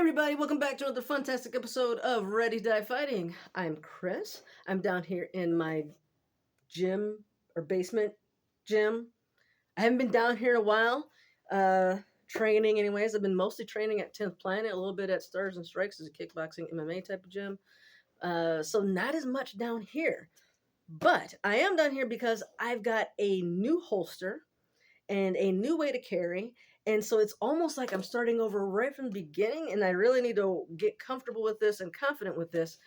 Everybody, welcome back to another fantastic episode of Ready Die Fighting. I'm Chris. I'm down here in my gym or basement gym. I haven't been down here in a while. Training, anyways. I've been mostly training at 10th Planet, a little bit at Stars and Strikes as a kickboxing MMA type of gym. So not as much down here. But I am down here because I've got a new holster and a new way to carry. And so it's almost like I'm starting over right from the beginning, and I really need to get comfortable with this and confident with this.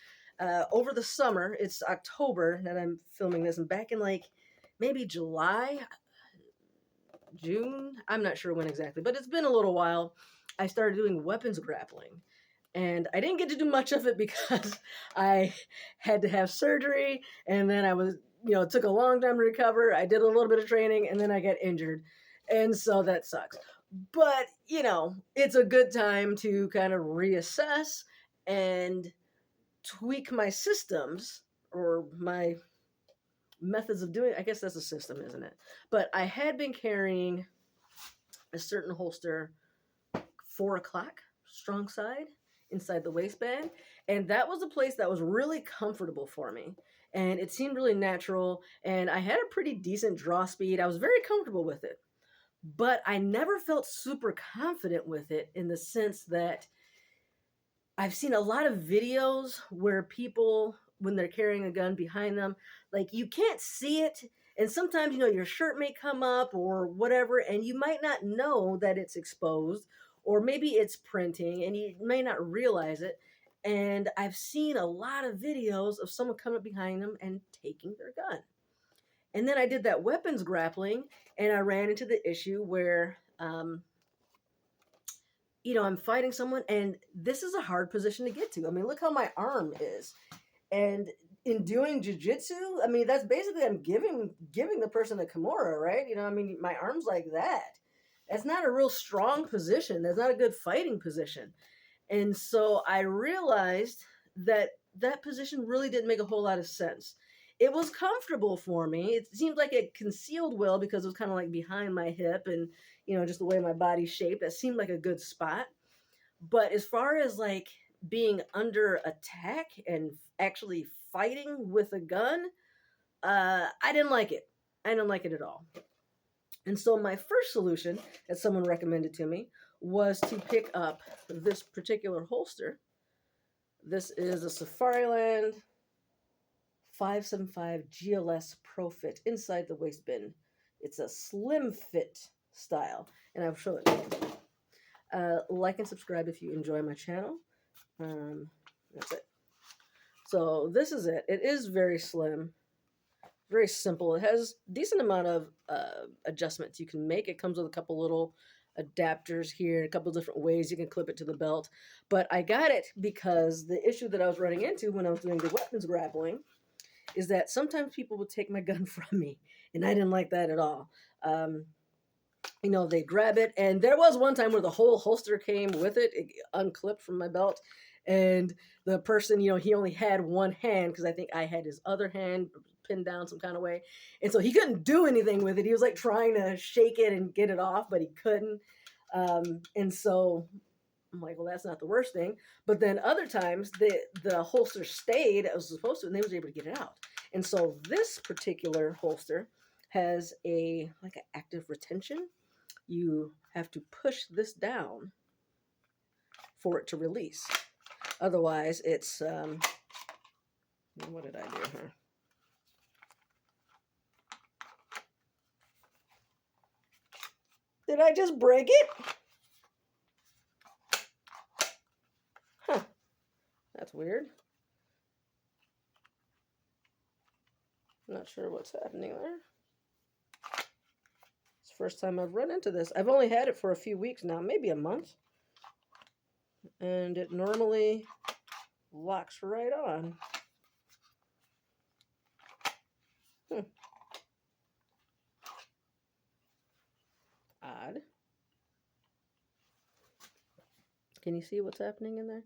Over the summer, it's October that I'm filming this, and back in like maybe July, June, I'm not sure when exactly, but it's been a little while. I started doing weapons grappling. And I didn't get to do much of it because I had to have surgery, and then I was, it took a long time to recover. I did a little bit of training, and then I got injured. And so that sucks. But, it's a good time to kind of reassess and tweak my systems or my methods of doing it. I guess that's a system, isn't it? But I had been carrying a certain holster 4 o'clock strong side inside the waistband, and that was a place that was really comfortable for me, and it seemed really natural, and I had a pretty decent draw speed. I was very comfortable with it, but I never felt super confident with it, in the sense that I've seen a lot of videos where people, when they're carrying a gun behind them, like, you can't see it, and sometimes your shirt may come up or whatever, and you might not know that it's exposed, or maybe it's printing and you may not realize it. And I've seen a lot of videos of someone coming up behind them and taking their gun. And then I did that weapons grappling, and I ran into the issue where, I'm fighting someone, and this is a hard position to get to. I mean, look how my arm is. And in doing jiu-jitsu, I mean, that's basically, I'm giving the person a kimura, right? My arm's like that. That's not a real strong position. That's not a good fighting position. And so I realized that that position really didn't make a whole lot of sense. It was comfortable for me. It seemed like it concealed well because it was kind of like behind my hip, and, just the way my body's shaped, that seemed like a good spot. But as far as like being under attack and actually fighting with a gun, I didn't like it. I didn't like it at all. And so my first solution that someone recommended to me was to pick up this particular holster. This is a Safariland 575 GLS Pro Fit inside the waistband. It's a slim fit style, and I'll show it to you. Like and subscribe if you enjoy my channel. That's it. So this is it. It is very slim. Very simple. It has a decent amount of adjustments you can make. It comes with a couple little adapters here, a couple different ways you can clip it to the belt. But I got it because the issue that I was running into when I was doing the weapons grappling is that sometimes people would take my gun from me, and I didn't like that at all. They grab it, and there was one time where the whole holster came with it unclipped from my belt, and the person, he only had one hand, because I think I had his other hand pinned down some kind of way, and so he couldn't do anything with it. He was like trying to shake it and get it off, but he couldn't. And so I'm like, well, that's not the worst thing. But then other times the holster stayed as it was supposed to, and they was able to get it out. And so this particular holster has an active retention. You have to push this down for it to release. Otherwise, it's what did I do here? Did I just break it? Huh. That's weird. Not sure what's happening there. It's the first time I've run into this. I've only had it for a few weeks now, maybe a month. And it normally locks right on. Odd. Can you see what's happening in there?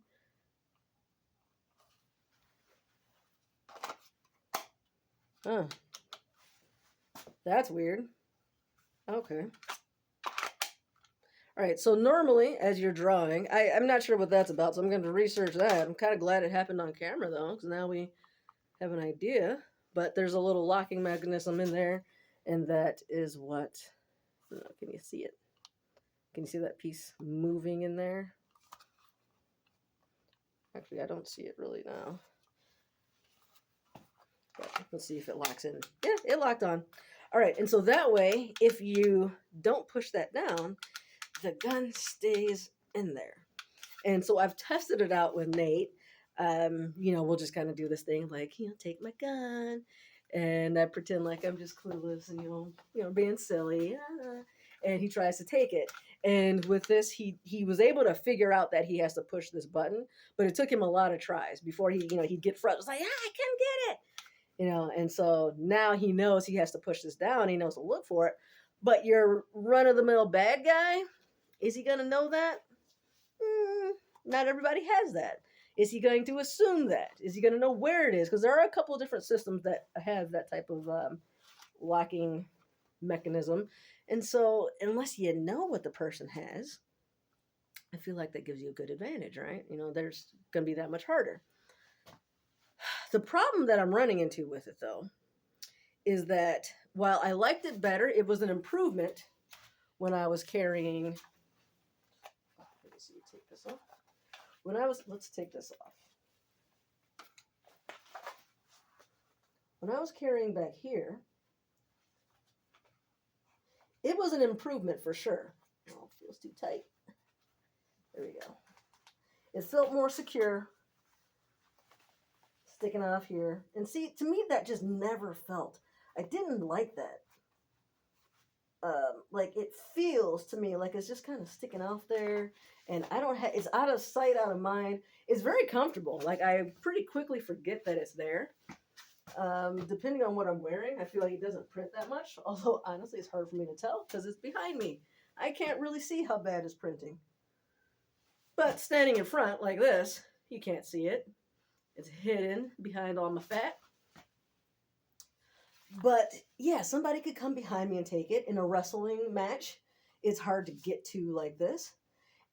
Huh. That's weird. Okay. All right, so normally as you're drawing, I'm not sure what that's about, so I'm going to research that. I'm kind of glad it happened on camera though, because now we have an idea. But there's a little locking mechanism in there, and that is what. Can you see it? Can you see that piece moving in there? Actually, I don't see it really now. But let's see if it locks in. Yeah, it locked on. All right, and so that way, if you don't push that down, the gun stays in there. And so I've tested it out with Nate. We'll just kind of do this thing like, take my gun. And I pretend like I'm just clueless and, being silly. And he tries to take it. And with this, he was able to figure out that he has to push this button, but it took him a lot of tries before he'd get frustrated. It's like, I can't get it. And so now he knows he has to push this down. He knows to look for it. But your run-of-the-mill bad guy, is he going to know that? Not everybody has that. Is he going to assume that? Is he going to know where it is? Because there are a couple of different systems that have that type of locking mechanism. And so unless you know what the person has, I feel like that gives you a good advantage, right? There's going to be that much harder. The problem that I'm running into with it, though, is that while I liked it better, it was an improvement when I was carrying. Let me see, take this off. Let's take this off. When I was carrying back here, it was an improvement for sure. Oh, it feels too tight. There we go. It felt more secure. Sticking off here. And see, to me, that just never felt. I didn't like that. Like it feels to me like it's just kind of sticking off there, and I don't have. It's out of sight, out of mind. It's very comfortable. Like I pretty quickly forget that it's there. Depending on what I'm wearing, I feel like it doesn't print that much. Although honestly, it's hard for me to tell because it's behind me. I can't really see how bad it's printing. But standing in front like this, you can't see it. It's hidden behind all my fat. But yeah, somebody could come behind me and take it. In a wrestling match, it's hard to get to like this.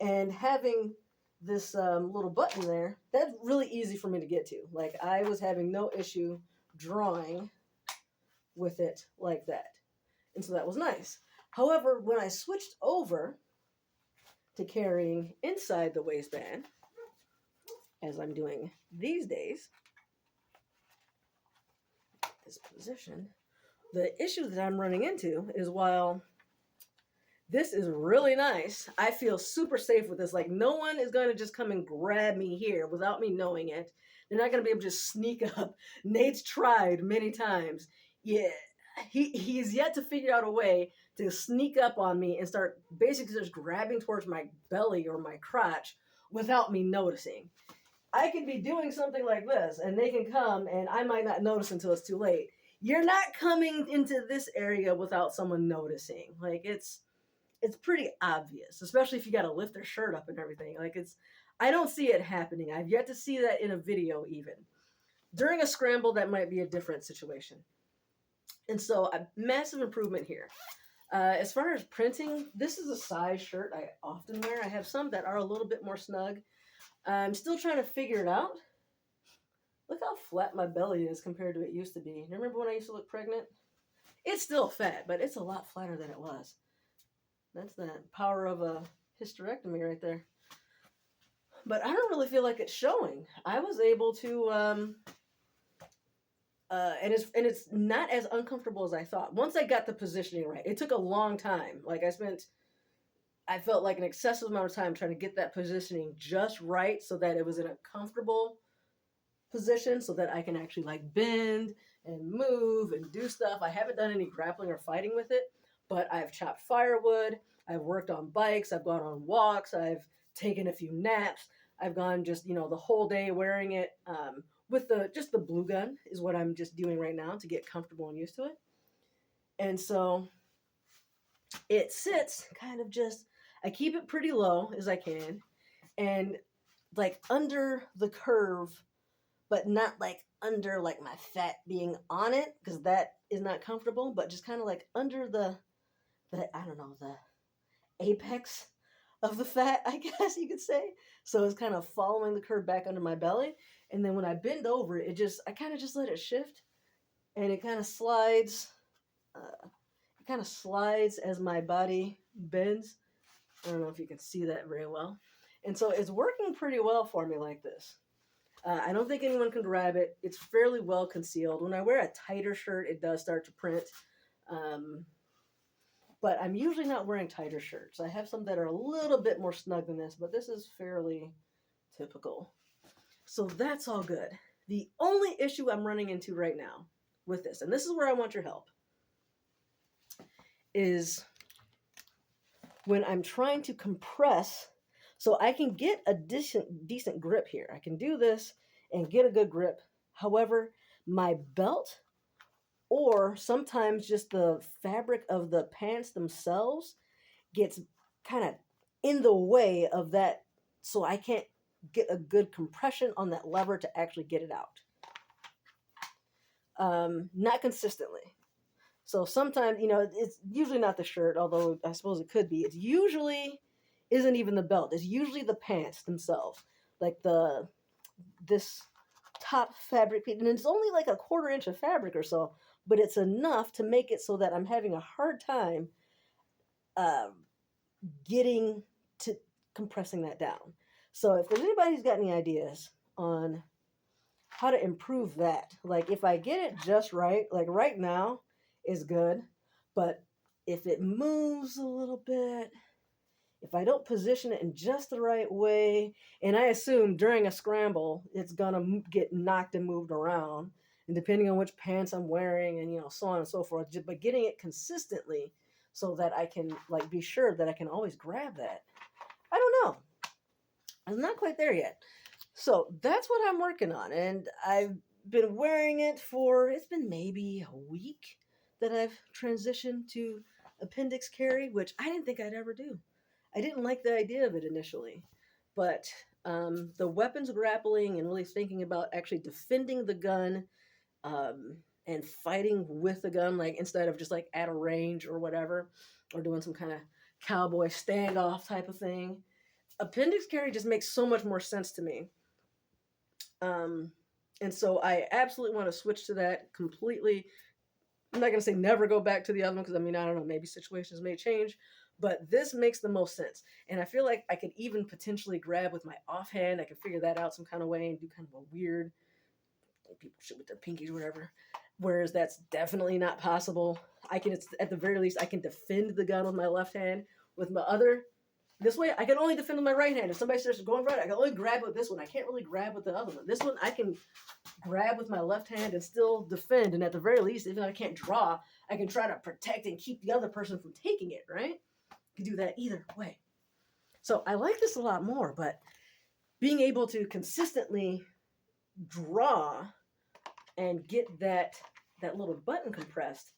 And having this little button there, that's really easy for me to get to. Like I was having no issue drawing with it like that. And so that was nice. However, when I switched over to carrying inside the waistband, as I'm doing these days, this position, the issue that I'm running into is while this is really nice, I feel super safe with this. Like no one is going to just come and grab me here without me knowing it. They're not going to be able to just sneak up. Nate's tried many times. Yeah, he's yet to figure out a way to sneak up on me and start basically just grabbing towards my belly or my crotch without me noticing. I could be doing something like this and they can come and I might not notice until it's too late. You're not coming into this area without someone noticing. Like it's pretty obvious, especially if you got to lift their shirt up and everything. Like I don't see it happening. I've yet to see that in a video even. During a scramble, that might be a different situation. And so a massive improvement here. As far as printing, this is a size shirt I often wear. I have some that are a little bit more snug. I'm still trying to figure it out. Look how flat my belly is compared to it used to be. You remember when I used to look pregnant? It's still fat, but it's a lot flatter than it was. That's the power of a hysterectomy right there. But I don't really feel like it's showing. I was able to, and it's not as uncomfortable as I thought. Once I got the positioning right, it took a long time. Like I felt like an excessive amount of time trying to get that positioning just right so that it was in a comfortable position so that I can actually like bend and move and do stuff. I haven't done any grappling or fighting with it, but I've chopped firewood. I've worked on bikes. I've gone on walks. I've taken a few naps. I've gone just, the whole day wearing it with just the blue gun is what I'm just doing right now to get comfortable and used to it. And so it sits kind of just, I keep it pretty low as I can and like under the curve, but not like under like my fat being on it because that is not comfortable, but just kind of like under the I don't know, the apex of the fat, I guess you could say. So it's kind of following the curve back under my belly. And then when I bend over, I kind of just let it shift, and it kind of slides. It kind of slides as my body bends. I don't know if you can see that very well. And so it's working pretty well for me like this. I don't think anyone can grab it. It's fairly well concealed. When I wear a tighter shirt, it does start to print. Um, but I'm usually not wearing tighter shirts. I have some that are a little bit more snug than this, but this is fairly typical. So that's all good. The only issue I'm running into right now with this, and this is where I want your help, is when I'm trying to compress so I can get a decent grip here. I can do this and get a good grip. However, my belt or sometimes just the fabric of the pants themselves gets kind of in the way of that, so I can't get a good compression on that lever to actually get it out. Not consistently. So sometimes, it's usually not the shirt, although I suppose it could be. It's usually isn't even the belt. It's usually the pants themselves, like this top fabric, and it's only like a 1/4 inch of fabric or so, but it's enough to make it so that I'm having a hard time getting to compressing that down. So if there's anybody who's got any ideas on how to improve that, like if I get it just right, like right now is good, but if it moves a little bit, if I don't position it in just the right way, and I assume during a scramble, it's gonna get knocked and moved around, and depending on which pants I'm wearing, and so on and so forth. But getting it consistently so that I can be sure that I can always grab that. I don't know. I'm not quite there yet. So that's what I'm working on, and I've been wearing it it's been maybe a week that I've transitioned to appendix carry, which I didn't think I'd ever do. I didn't like the idea of it initially, but the weapons grappling and really thinking about actually defending the gun and fighting with the gun, like instead of just like at a range or whatever, or doing some kind of cowboy standoff type of thing. Appendix carry just makes so much more sense to me. And so I absolutely want to switch to that completely. I'm not going to say never go back to the other one because, I don't know, maybe situations may change, but this makes the most sense. And I feel like I could even potentially grab with my offhand. I could figure that out some kind of way and do kind of a weird, people shoot with their pinkies or whatever. Whereas that's definitely not possible. At the very least, I can defend the gun with my left hand. With my other, this way, I can only defend with my right hand. If somebody starts going right, I can only grab with this one. I can't really grab with the other one. This one, I can grab with my left hand and still defend. And at the very least, even if I can't draw, I can try to protect and keep the other person from taking it, right? I can do that either way. So I like this a lot more, but being able to consistently draw and get that little button compressed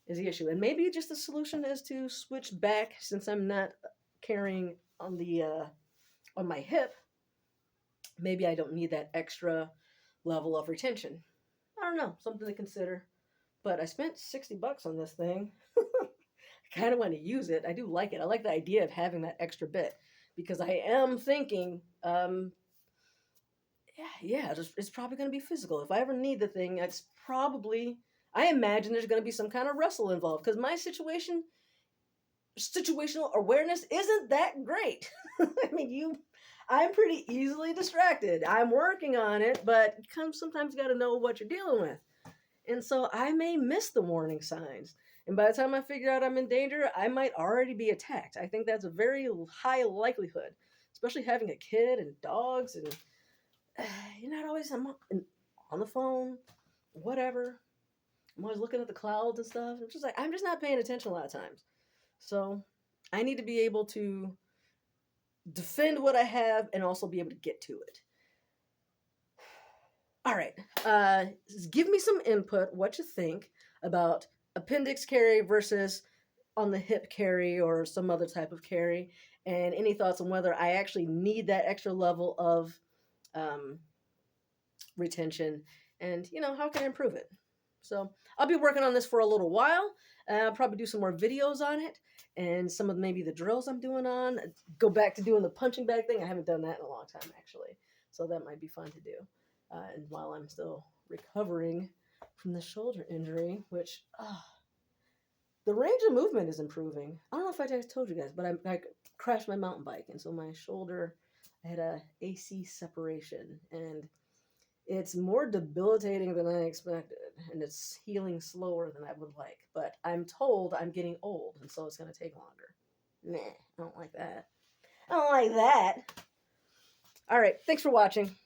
is the issue. And maybe just the solution is to switch back, since I'm not carrying on on my hip. Maybe I don't need that extra level of retention. I don't know, something to consider. But I spent $60 on this thing. I kind of want to use it. I do like it. I like the idea of having that extra bit, because I am thinking, it's probably going to be physical. If I ever need the thing, I imagine there's going to be some kind of wrestle involved, because my situational awareness isn't that great. I'm pretty easily distracted. I'm working on it, but sometimes you got to know what you're dealing with. And so I may miss the warning signs. And by the time I figure out I'm in danger, I might already be attacked. I think that's a very high likelihood, especially having a kid and dogs, and you're not always on the phone, whatever. I'm always looking at the clouds and stuff. I'm just not paying attention a lot of times. So I need to be able to defend what I have and also be able to get to it. All right. Give me some input, what you think about appendix carry versus on the hip carry or some other type of carry, and any thoughts on whether I actually need that extra level of retention, and how can I improve it. So I'll be working on this for a little while. I'll probably do some more videos on it and some of maybe the drills I'm doing on. Go back to doing the punching bag thing. I haven't done that in a long time, actually. So that might be fun to do. And while I'm still recovering from the shoulder injury, which the range of movement is improving. I don't know if I just told you guys, but I crashed my mountain bike. And so my shoulder, I had a AC separation. And it's more debilitating than I expected, and it's healing slower than I would like. But I'm told I'm getting old, and so it's going to take longer. Nah, I don't like that. I don't like that. All right, thanks for watching.